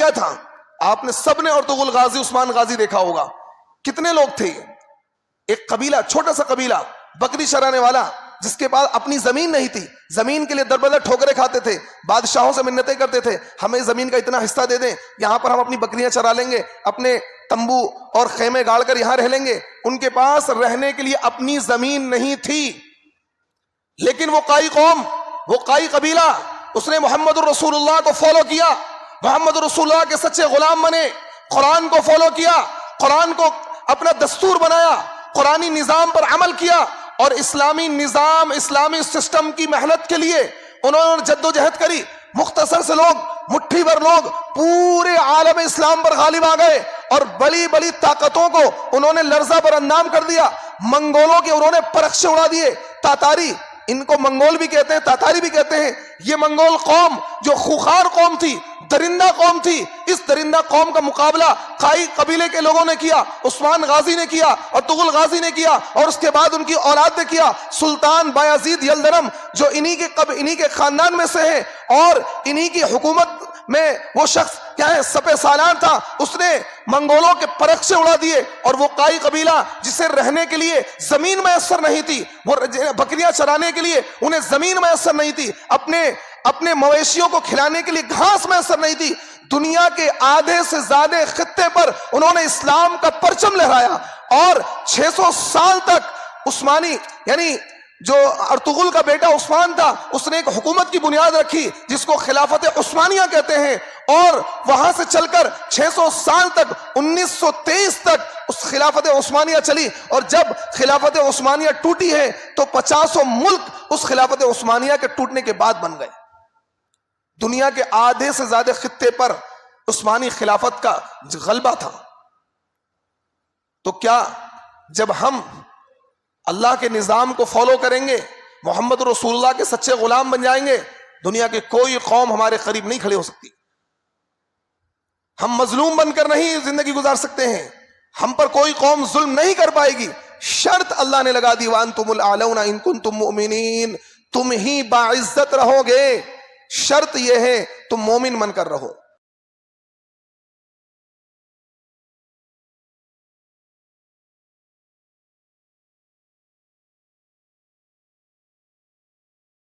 کیا تھا؟ آپ نے سب نے ارطغرل غازی، عثمان غازی دیکھا ہوگا. کتنے لوگ تھے؟ ایک قبیلہ، چھوٹا سا قبیلہ بکری چرانے والا، جس کے پاس اپنی زمین نہیں تھی، زمین کے لیے دربدر ٹھوکریں کھاتے تھے، بادشاہوں سے منتیں کرتے تھے ہمیں زمین کا اتنا حصہ دے دیں، یہاں پر ہم اپنی بکریاں چرا لیں گے، اپنے تمبو اور خیمے گاڑ کر یہاں رہ لیں گے. ان کے پاس رہنے کے لیے اپنی زمین نہیں تھی. لیکن وہ قائی قوم، وہ قائی قبیلہ، اس نے محمد الرسول اللہ کو فالو کیا، محمد الرسول اللہ کے سچے غلام بنے، قرآن کو فالو کیا، قرآن کو اپنا دستور بنایا، قرآنی نظام پر عمل کیا، اور اسلامی نظام، اسلامی سسٹم کی محنت کے لیے انہوں نے جد و جہد کری. مختصر سے لوگ، مٹھی بھر لوگ پورے عالم اسلام پر غالب آ گئے اور بڑی بڑی طاقتوں کو انہوں نے لرزہ بر اندام کر دیا. منگولوں کے انہوں نے پرخشے اڑا دیے. تاتاری، ان کو منگول بھی کہتے ہیں، تاتاری بھی کہتے ہیں. یہ منگول قوم جو خوخار قوم تھی، درندہ قوم تھی، اس درندہ قوم کا مقابلہ قائی قبیلے کے لوگوں نے کیا، عثمان غازی نے کیا، ارطغرل غازی نے کیا، اور اس کے بعد ان کی اولاد نے کیا. سلطان بایزید یلدرم جو انہی کے خاندان میں سے ہے اور انہی کی حکومت میں وہ شخص کیا ہے، سپہ سالار تھا، اس نے منگولوں کے پرخ سے اڑا دیے. اور وہ قائی قبیلہ جسے رہنے کے لیے زمین میسر نہیں تھی، وہ بکریاں چرانے کے لیے انہیں زمین میسر نہیں تھی، اپنے مویشیوں کو کھلانے کے لیے گھاس میسر نہیں تھی، دنیا کے آدھے سے زیادہ خطے پر انہوں نے اسلام کا پرچم لہرایا. اور 600 سال تک عثمانی، یعنی جو ارطغرل کا بیٹا عثمان تھا، اس نے ایک حکومت کی بنیاد رکھی جس کو خلافت عثمانیہ کہتے ہیں، اور وہاں سے چل کر 600 سال تک 1923 تک اس خلافت عثمانیہ چلی. اور جب خلافت عثمانیہ ٹوٹی ہے تو 50 ملک اس خلافت عثمانیہ کے ٹوٹنے کے بعد بن گئے. دنیا کے آدھے سے زیادہ خطے پر عثمانی خلافت کا غلبہ تھا. تو کیا جب ہم اللہ کے نظام کو فالو کریں گے، محمد رسول اللہ کے سچے غلام بن جائیں گے، دنیا کے کوئی قوم ہمارے قریب نہیں کھڑے ہو سکتی. ہم مظلوم بن کر نہیں زندگی گزار سکتے ہیں، ہم پر کوئی قوم ظلم نہیں کر پائے گی. شرط اللہ نے لگا دی، وَأَنْتُمُ الْأَعْلَوْنَ إِن كُنتُم مُؤْمِنِينَ، تم ہی باعزت رہو گے. شرط یہ ہے تم مومن بن کر رہو.